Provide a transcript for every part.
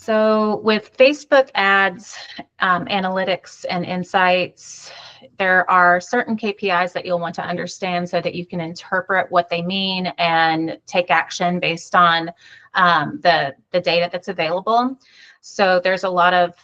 So with Facebook ads, analytics and insights, there are certain KPIs that you'll want to understand so that you can interpret what they mean and take action based on the data that's available. So there's a lot of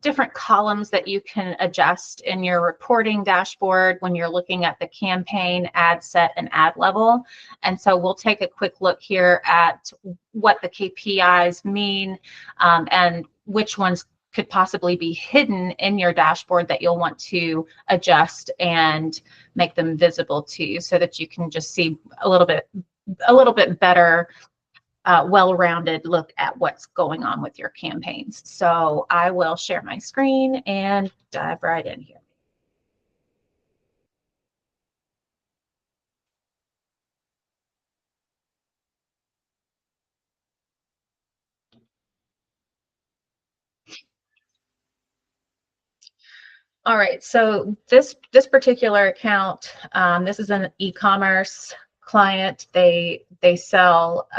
different columns that you can adjust in your reporting dashboard when you're looking at the campaign, ad set, and ad level. And so we'll take a quick look here at what the KPIs mean and which ones could possibly be hidden in your dashboard that you'll want to adjust and make them visible to you so that you can just see a little bit better well-rounded look at what's going on with your campaigns. So I will share my screen and dive right in here. All right, so this particular account, this is an e-commerce client. They sell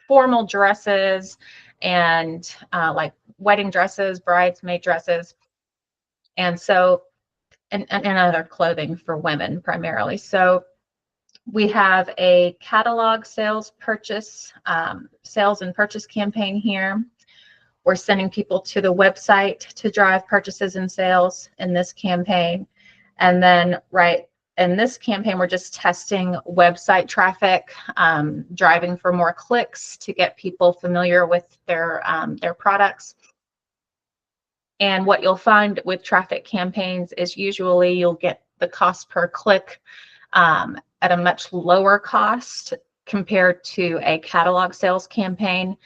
formal dresses and like wedding dresses, bridesmaid dresses, and so and other clothing for women primarily. So we have a catalog sales and purchase campaign here. We're sending people to the website to drive purchases and sales in this campaign. And then right in this campaign, we're just testing website traffic, driving for more clicks to get people familiar with their products. And what you'll find with traffic campaigns is usually you'll get the cost per click at a much lower cost compared to a catalog sales campaign.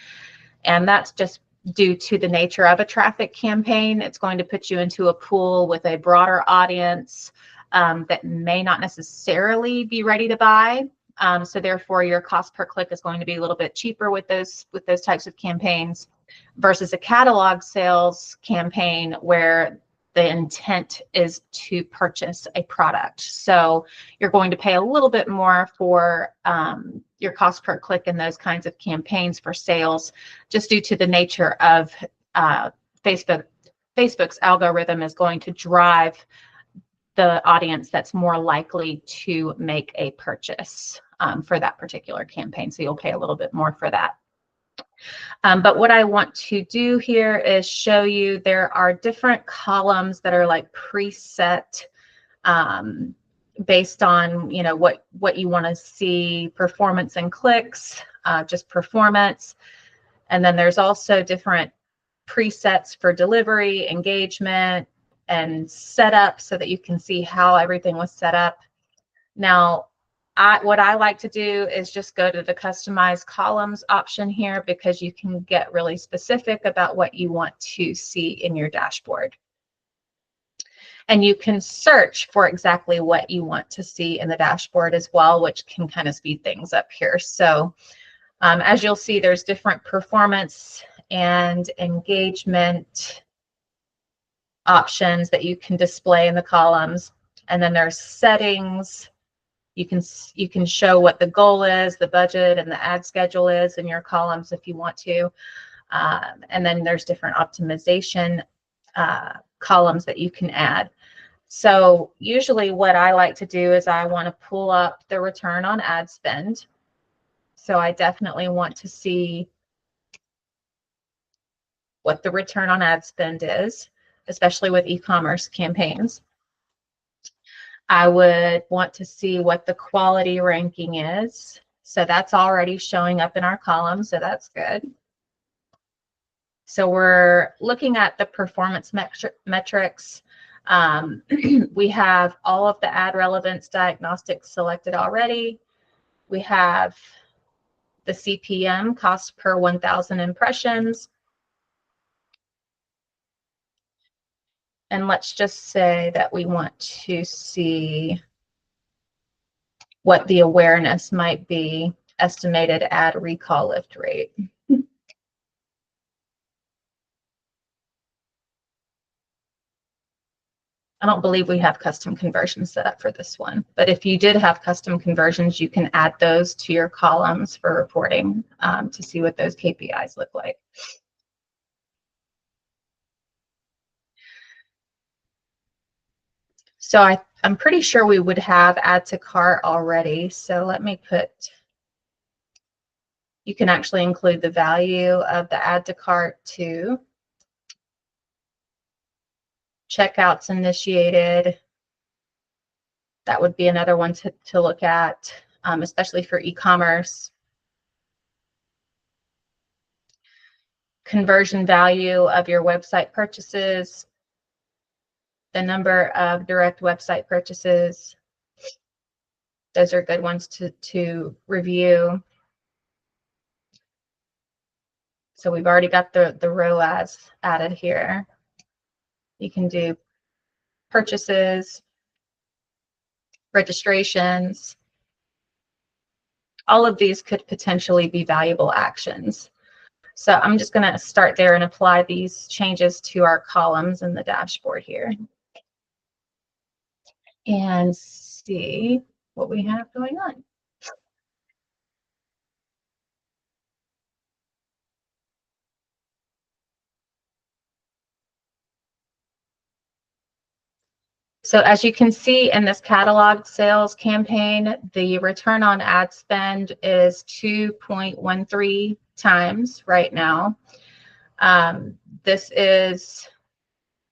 And that's just due to the nature of a traffic campaign. It's going to put you into a pool with a broader audience that may not necessarily be ready to buy. So therefore, your cost per click is going to be a little bit cheaper with those types of campaigns versus a catalog sales campaign where the intent is to purchase a product. So you're going to pay a little bit more for your cost per click in those kinds of campaigns for sales, just due to the nature of Facebook's algorithm is going to drive the audience that's more likely to make a purchase for that particular campaign. So you'll pay a little bit more for that. But what I want to do here is show you there are different columns that are like preset based on, you know, what you want to see, performance and clicks, just performance. And then there's also different presets for delivery, engagement, and setup so that you can see how everything was set up. Now, what I like to do is just go to the customize columns option here because you can get really specific about what you want to see in your dashboard. And you can search for exactly what you want to see in the dashboard as well, which can kind of speed things up here. So as you'll see, there's different performance and engagement options that you can display in the columns. And then there's settings. You can show what the goal is, the budget, and the ad schedule is in your columns if you want to. And then there's different optimization columns that you can add. So usually what I like to do is I want to pull up the return on ad spend. So I definitely want to see what the return on ad spend is, especially with e-commerce campaigns. I would want to see what the quality ranking is. So that's already showing up in our column, so that's good. So we're looking at the performance metrics. We have all of the ad relevance diagnostics selected already. We have the CPM, cost per 1,000 impressions. And let's just say that we want to see what the awareness might be, estimated ad recall lift rate. I don't believe we have custom conversions set up for this one, but if you did have custom conversions, you can add those to your columns for reporting to see what those KPIs look like. So I'm pretty sure we would have add to cart already. So let me put, you can actually include the value of the add to cart too. Checkouts initiated. That would be another one to look at, especially for e-commerce. Conversion value of your website purchases. The number of direct website purchases. Those are good ones to review. So we've already got the ROAS added here. You can do purchases, registrations. All of these could potentially be valuable actions. So I'm just going to start there and apply these changes to our columns in the dashboard here and see what we have going on. So as you can see in this catalog sales campaign, the return on ad spend is 2.13 times right now. This is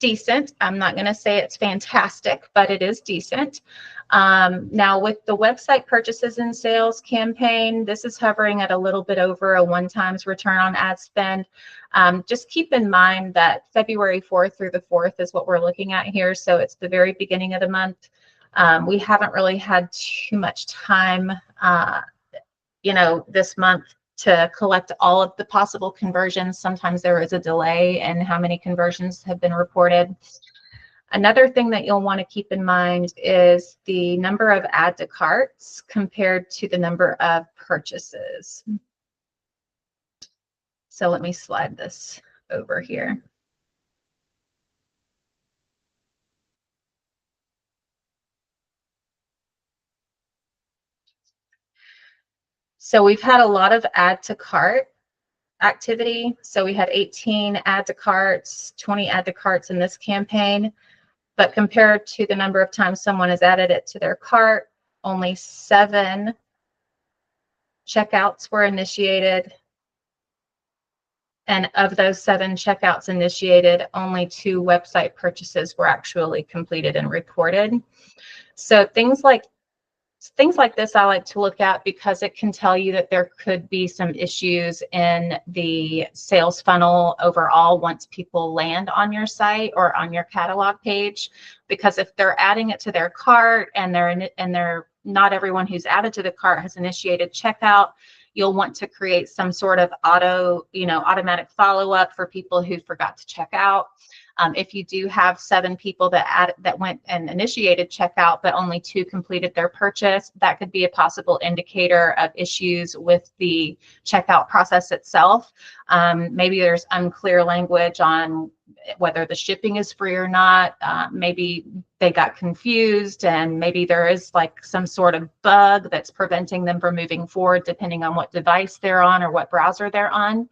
decent. I'm not going to say it's fantastic, but it is decent. Now with the website purchases and sales campaign, this is hovering at a little bit over a 1 times return on ad spend. Just keep in mind that February 4th through the 4th is what we're looking at here. So it's the very beginning of the month. We haven't really had too much time, this month to collect all of the possible conversions. Sometimes there is a delay in how many conversions have been reported. Another thing that you'll want to keep in mind is the number of add to carts compared to the number of purchases. So let me slide this over here. So we've had a lot of add to cart activity. So we had 18 add to carts, 20 add to carts in this campaign. But compared to the number of times someone has added it to their cart, only 7 checkouts were initiated. And of those 7 checkouts initiated, only 2 website purchases were actually completed and reported. So things like this I like to look at because it can tell you that there could be some issues in the sales funnel overall once people land on your site or on your catalog page. Because if they're adding it to their cart and they're not everyone who's added to the cart has initiated checkout, you'll want to create some sort of automatic follow-up for people who forgot to check out. If you do have 7 people that went and initiated checkout, but only 2 completed their purchase, that could be a possible indicator of issues with the checkout process itself. Maybe there's unclear language on whether the shipping is free or not. Maybe they got confused, and maybe there is like some sort of bug that's preventing them from moving forward, depending on what device they're on or what browser they're on.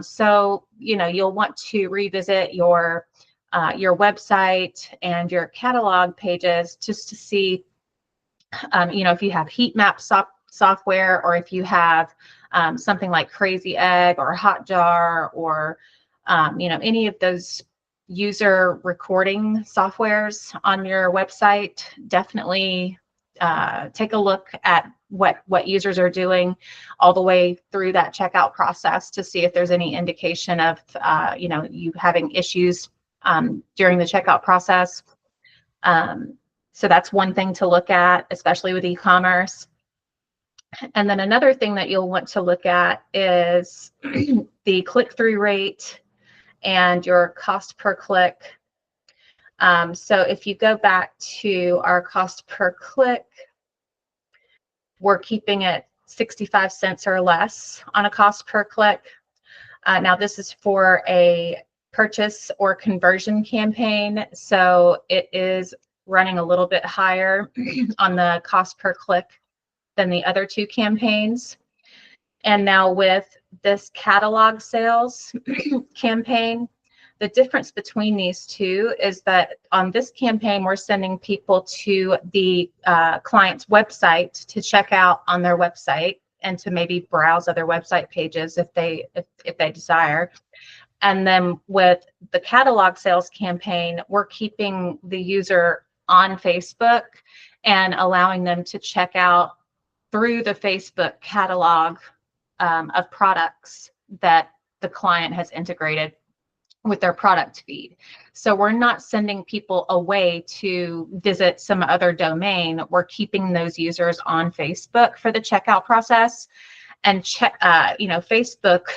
So, you'll want to revisit your website and your catalog pages just to see, if you have heat map software, or if you have something like Crazy Egg or Hotjar or, any of those user recording softwares on your website. Definitely take a look at what users are doing all the way through that checkout process to see if there's any indication of you having issues during the checkout process. So that's one thing to look at, especially with e-commerce. And then another thing that you'll want to look at is the click-through rate and your cost per click. So if you go back to our cost per click, we're keeping it 65 cents or less on a cost per click. Now this is for a purchase or conversion campaign, so it is running a little bit higher on the cost per click than the other 2 campaigns. And now with this catalog sales campaign, The difference between these two is that on this campaign, we're sending people to the client's website to check out on their website and to maybe browse other website pages if they desire. And then with the catalog sales campaign, we're keeping the user on Facebook and allowing them to check out through the Facebook catalog of products that the client has integrated with their product feed. So we're not sending people away to visit some other domain. We're keeping those users on Facebook for the checkout process. And Facebook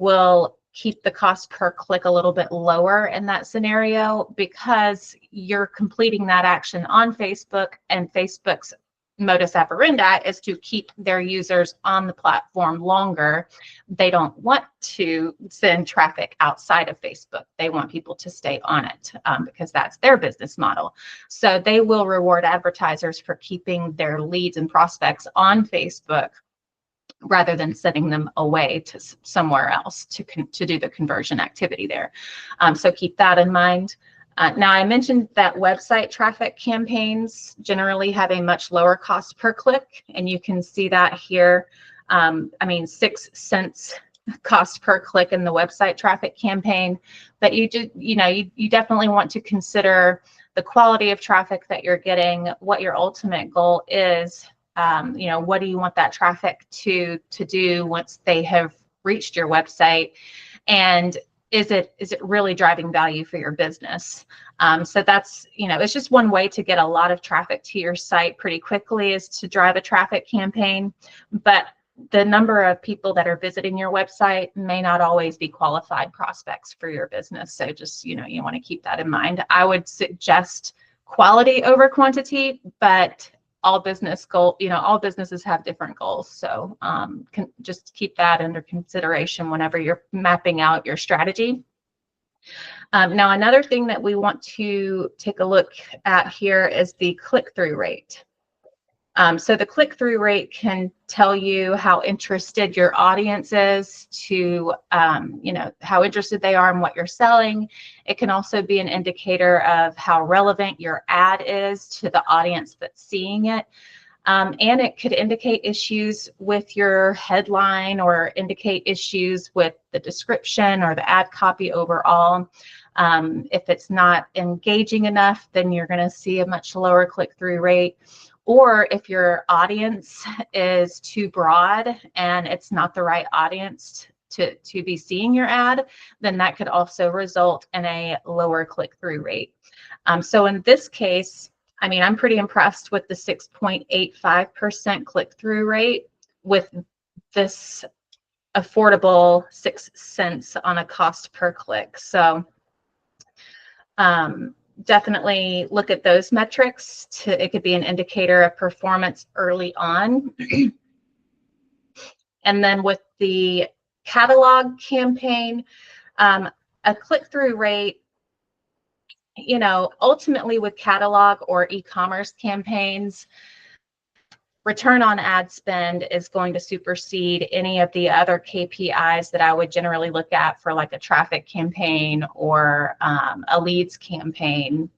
will keep the cost per click a little bit lower in that scenario because you're completing that action on Facebook, and Facebook's modus operandi is to keep their users on the platform longer. They don't want to send traffic outside of Facebook. They want people to stay on it because that's their business model. So they will reward advertisers for keeping their leads and prospects on Facebook rather than sending them away to somewhere else to do the conversion activity there. So keep that in mind. Now, I mentioned that website traffic campaigns generally have a much lower cost per click, and you can see that here. 6 cents cost per click in the website traffic campaign, but you definitely want to consider the quality of traffic that you're getting, what your ultimate goal is. What do you want that traffic to do once they have reached your website, and is it really driving value for your business? So that's, it's just one way to get a lot of traffic to your site pretty quickly is to drive a traffic campaign. But the number of people that are visiting your website may not always be qualified prospects for your business. So just, you want to keep that in mind. I would suggest quality over quantity, but all businesses have different goals. So just keep that under consideration whenever you're mapping out your strategy. Now, another thing that we want to take a look at here is the click-through rate. So the click-through rate can tell you how interested your audience is to, how interested they are in what you're selling. It can also be an indicator of how relevant your ad is to the audience that's seeing it. And it could indicate issues with your headline or indicate issues with the description or the ad copy overall. If it's not engaging enough, then you're going to see a much lower click-through rate. Or if your audience is too broad and it's not the right audience to be seeing your ad, then that could also result in a lower click-through rate. So in this case, I'm pretty impressed with the 6.85% click-through rate with this affordable 6 cents on a cost per click. So definitely look at those metrics. It could be an indicator of performance early on. And then with the catalog campaign, a click-through rate, ultimately with catalog or e-commerce campaigns, return on ad spend is going to supersede any of the other KPIs that I would generally look at for like a traffic campaign or a leads campaign.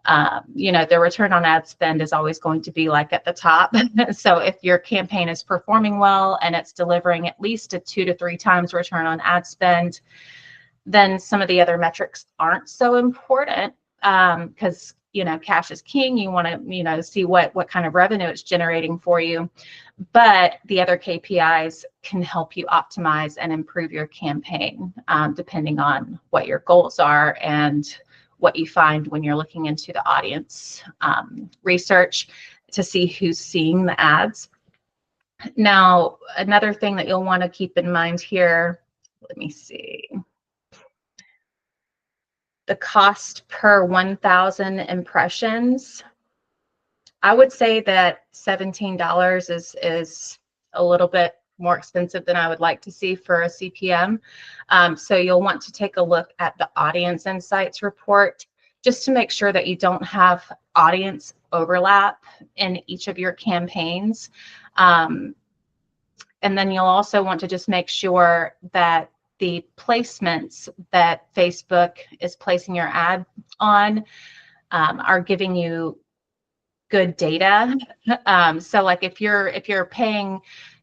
The return on ad spend is always going to be like at the top. So if your campaign is performing well and it's delivering at least a 2 to 3 times return on ad spend, then some of the other metrics aren't so important because cash is king. You want to, see what kind of revenue it's generating for you. But the other KPIs can help you optimize and improve your campaign depending on what your goals are and what you find when you're looking into the audience research to see who's seeing the ads. Now, another thing that you'll want to keep in mind here, let me see. The cost per 1,000 impressions. I would say that $17 is a little bit more expensive than I would like to see for a CPM. So you'll want to take a look at the audience insights report just to make sure that you don't have audience overlap in each of your campaigns. And then you'll also want to just make sure that the placements that Facebook is placing your ad on are giving you good data. So like if you're paying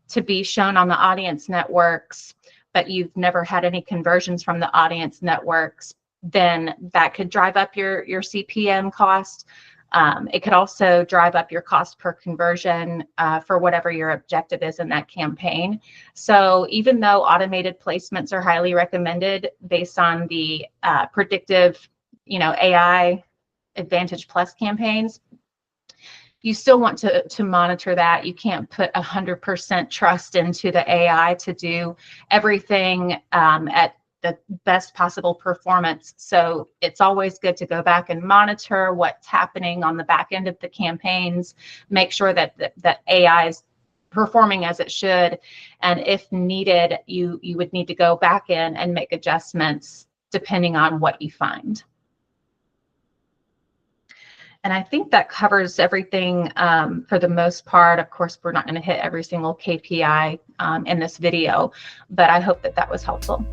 to be shown on the audience networks, but you've never had any conversions from the audience networks, then that could drive up your CPM cost. It could also drive up your cost per conversion for whatever your objective is in that campaign. So even though automated placements are highly recommended based on the predictive, AI Advantage Plus campaigns, you still want to monitor that. You can't put 100% trust into the AI to do everything at the best possible performance. So it's always good to go back and monitor what's happening on the back end of the campaigns, make sure that that AI is performing as it should. And if needed, you would need to go back in and make adjustments depending on what you find. And I think that covers everything for the most part. Of course, we're not going to hit every single KPI in this video, but I hope that was helpful.